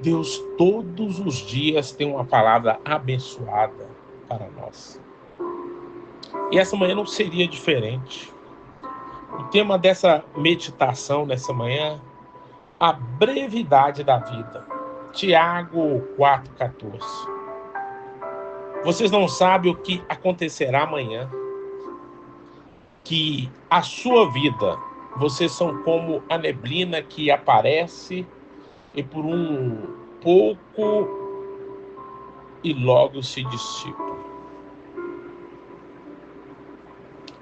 Deus todos os dias tem uma palavra abençoada para nós. E essa manhã não seria diferente. O tema dessa meditação nessa manhã, a brevidade da vida. Tiago 4,14. Vocês não sabem o que acontecerá amanhã, que a sua vida, vocês são como a neblina que aparece e por um pouco e logo se dissipa.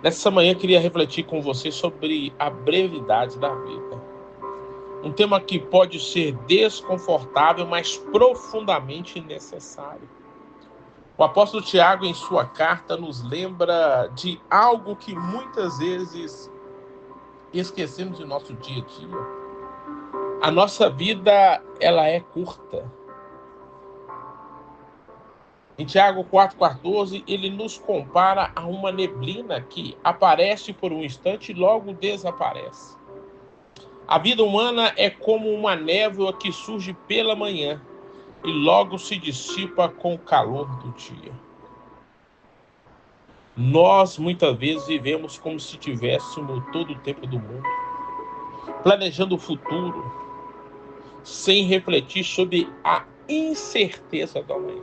Nessa manhã eu queria refletir com você sobre a brevidade da vida. Um tema que pode ser desconfortável, mas profundamente necessário. O apóstolo Tiago, em sua carta, nos lembra de algo que muitas vezes esquecemos em nosso dia a dia. A nossa vida, ela é curta. Em Tiago 4,14, ele nos compara a uma neblina que aparece por um instante e logo desaparece. A vida humana é como uma névoa que surge pela manhã e logo se dissipa com o calor do dia. Nós, muitas vezes, vivemos como se tivéssemos todo o tempo do mundo, planejando o futuro, sem refletir sobre a incerteza do amanhã.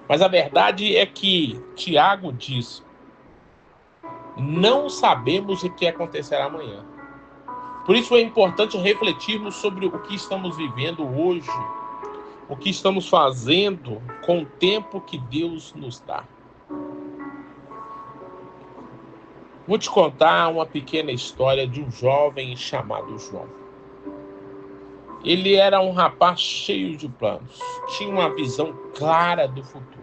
Mas a verdade é que Tiago diz: não sabemos o que acontecerá amanhã. Por isso é importante refletirmos sobre o que estamos vivendo hoje, o que estamos fazendo com o tempo que Deus nos dá. Vou te contar uma pequena história de um jovem chamado João. Ele era um rapaz cheio de planos, tinha uma visão clara do futuro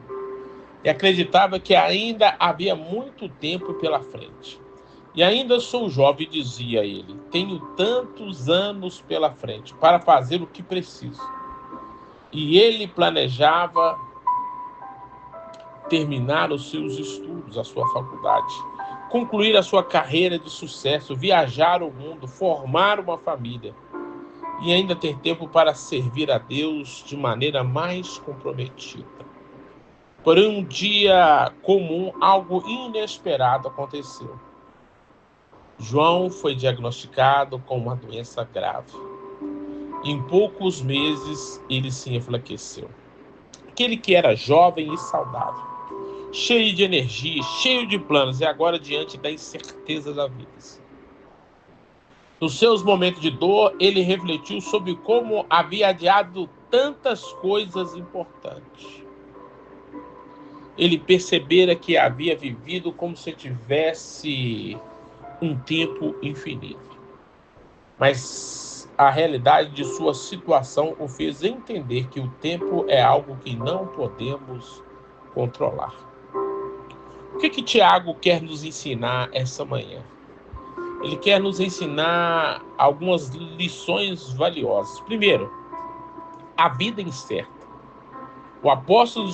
e acreditava que ainda havia muito tempo pela frente. E ainda sou jovem, dizia ele, tenho tantos anos pela frente para fazer o que preciso. E ele planejava terminar os seus estudos, a sua faculdade, concluir a sua carreira de sucesso, viajar o mundo, formar uma família e ainda ter tempo para servir a Deus de maneira mais comprometida. Porém, um dia comum, algo inesperado aconteceu. João foi diagnosticado com uma doença grave. Em poucos meses, ele se enfraqueceu. Aquele que era jovem e saudável, cheio de energia, cheio de planos, e agora diante da incerteza da vida. Nos seus momentos de dor, ele refletiu sobre como havia adiado tantas coisas importantes. Ele percebera que havia vivido como se tivesse um tempo infinito. Mas a realidade de sua situação o fez entender que o tempo é algo que não podemos controlar. O que Tiago quer nos ensinar essa manhã? Ele quer nos ensinar algumas lições valiosas. Primeiro, a vida incerta. O apóstolo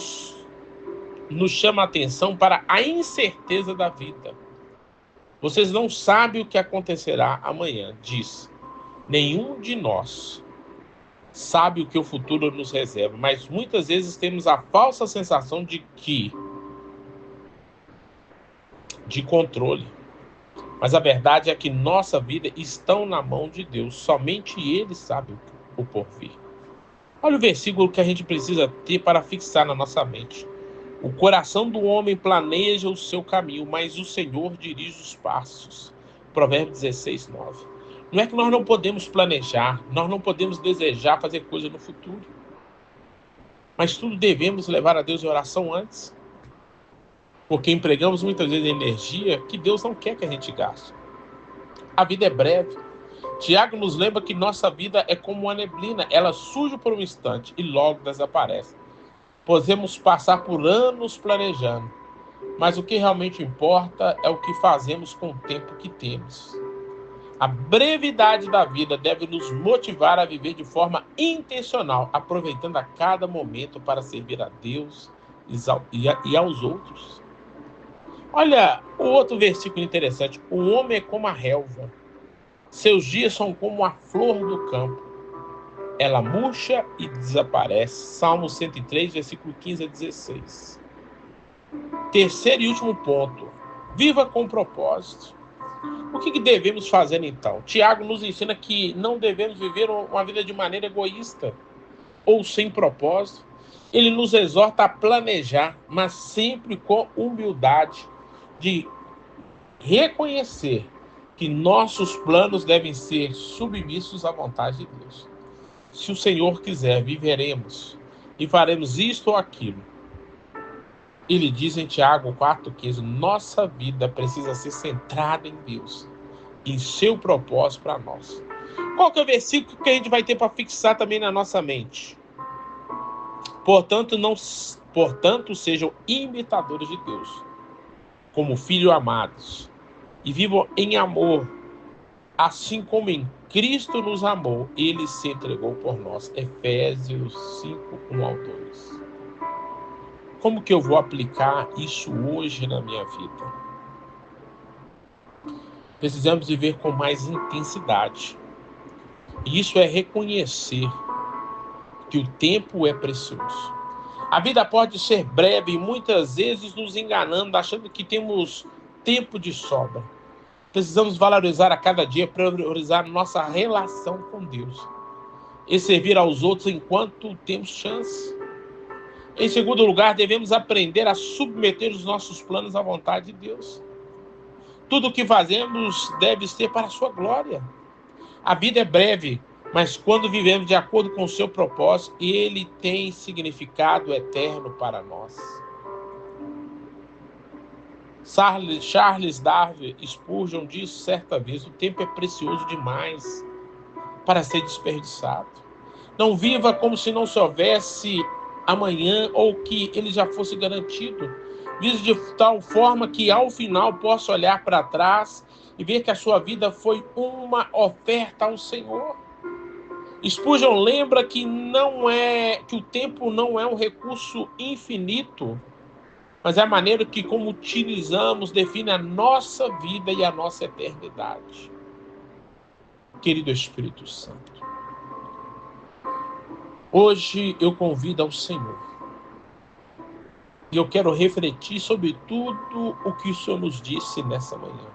nos chama a atenção para a incerteza da vida. Vocês não sabem o que acontecerá amanhã, diz. Nenhum de nós sabe o que o futuro nos reserva, mas muitas vezes temos a falsa sensação de controle. Mas a verdade é que nossa vida está na mão de Deus. Somente Ele sabe o porvir. Olha o versículo que a gente precisa ter para fixar na nossa mente. O coração do homem planeja o seu caminho, mas o Senhor dirige os passos. Provérbios 16, 9. Não é que nós não podemos planejar, nós não podemos desejar fazer coisa no futuro. Mas tudo devemos levar a Deus em oração antes. Porque empregamos muitas vezes energia que Deus não quer que a gente gaste. A vida é breve. Tiago nos lembra que nossa vida é como uma neblina. Ela surge por um instante e logo desaparece. Podemos passar por anos planejando, mas o que realmente importa é o que fazemos com o tempo que temos. A brevidade da vida deve nos motivar a viver de forma intencional, aproveitando a cada momento para servir a Deus e aos outros. Olha o outro versículo interessante. O homem é como a relva. Seus dias são como a flor do campo. ela murcha e desaparece. Salmo 103, versículo 15 a 16. Terceiro e último ponto. Viva com propósito. O que devemos fazer então? Tiago nos ensina que não devemos viver uma vida de maneira egoísta ou sem propósito. Ele nos exorta a planejar, mas sempre com humildade, de reconhecer que nossos planos devem ser submissos à vontade de Deus. Se o Senhor quiser, viveremos e faremos isto ou aquilo. Ele diz em Tiago 4,15, nossa vida precisa ser centrada em Deus, em seu propósito para nós. Qual que é o versículo que a gente vai ter para fixar também na nossa mente? Portanto, sejam imitadores de Deus, como filhos amados, e vivam em amor, assim como em Cristo nos amou, ele se entregou por nós. Efésios 5, 1 ao 2. Como que eu vou aplicar isso hoje na minha vida? Precisamos viver com mais intensidade. E isso é reconhecer que o tempo é precioso. A vida pode ser breve e muitas vezes nos enganando, achando que temos tempo de sobra. Precisamos valorizar a cada dia, priorizar nossa relação com Deus e servir aos outros enquanto temos chance. Em segundo lugar, devemos aprender a submeter os nossos planos à vontade de Deus. Tudo o que fazemos deve ser para a sua glória. A vida é breve, mas quando vivemos de acordo com o seu propósito, ele tem significado eterno para nós. Charles Darwin Spurgeon disse certa vez, o tempo é precioso demais para ser desperdiçado. Não viva como se não se houvesse amanhã ou que ele já fosse garantido. Vive de tal forma que ao final possa olhar para trás e ver que a sua vida foi uma oferta ao Senhor. Spurgeon lembra que o tempo não é um recurso infinito, mas é a maneira que como utilizamos define a nossa vida e a nossa eternidade. Querido Espírito Santo, hoje eu convido ao Senhor e eu quero refletir sobre tudo o que o Senhor nos disse nessa manhã.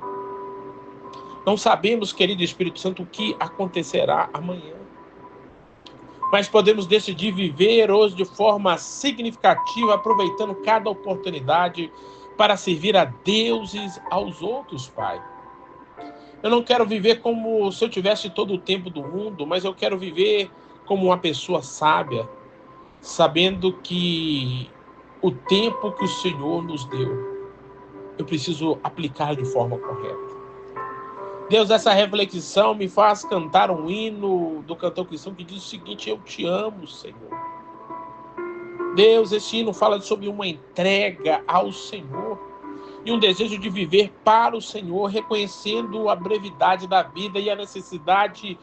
Não sabemos, querido Espírito Santo, o que acontecerá amanhã, mas podemos decidir viver hoje de forma significativa, aproveitando cada oportunidade para servir a Deus e aos outros, Pai. Eu não quero viver como se eu tivesse todo o tempo do mundo, mas eu quero viver como uma pessoa sábia, sabendo que o tempo que o Senhor nos deu, eu preciso aplicar de forma correta. Deus, essa reflexão me faz cantar um hino do cantor cristão que diz o seguinte: eu te amo, Senhor. Deus, esse hino fala sobre uma entrega ao Senhor e um desejo de viver para o Senhor, reconhecendo a brevidade da vida e a necessidade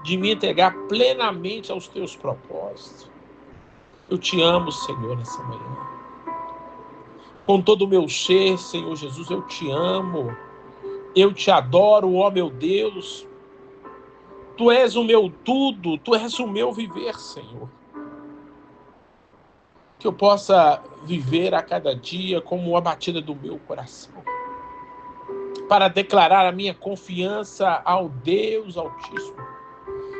de me entregar plenamente aos teus propósitos. Eu te amo, Senhor, nessa manhã. Com todo o meu ser, Senhor Jesus, eu te amo. Eu te adoro, ó meu Deus. Tu és o meu tudo, tu és o meu viver, Senhor. Que eu possa viver a cada dia como a batida do meu coração, para declarar a minha confiança ao Deus Altíssimo,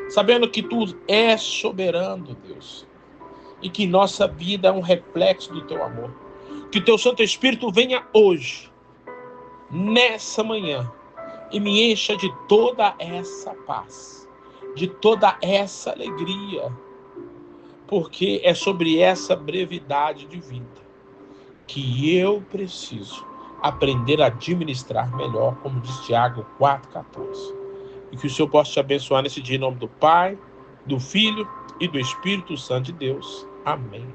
sabendo que tu és soberano, Deus, e que nossa vida é um reflexo do teu amor. Que o teu Santo Espírito venha hoje, nessa manhã, e me encha de toda essa paz, de toda essa alegria, porque é sobre essa brevidade de vida que eu preciso aprender a administrar melhor, como diz Tiago 4,14. E que o Senhor possa te abençoar nesse dia, em nome do Pai, do Filho e do Espírito Santo de Deus. Amém.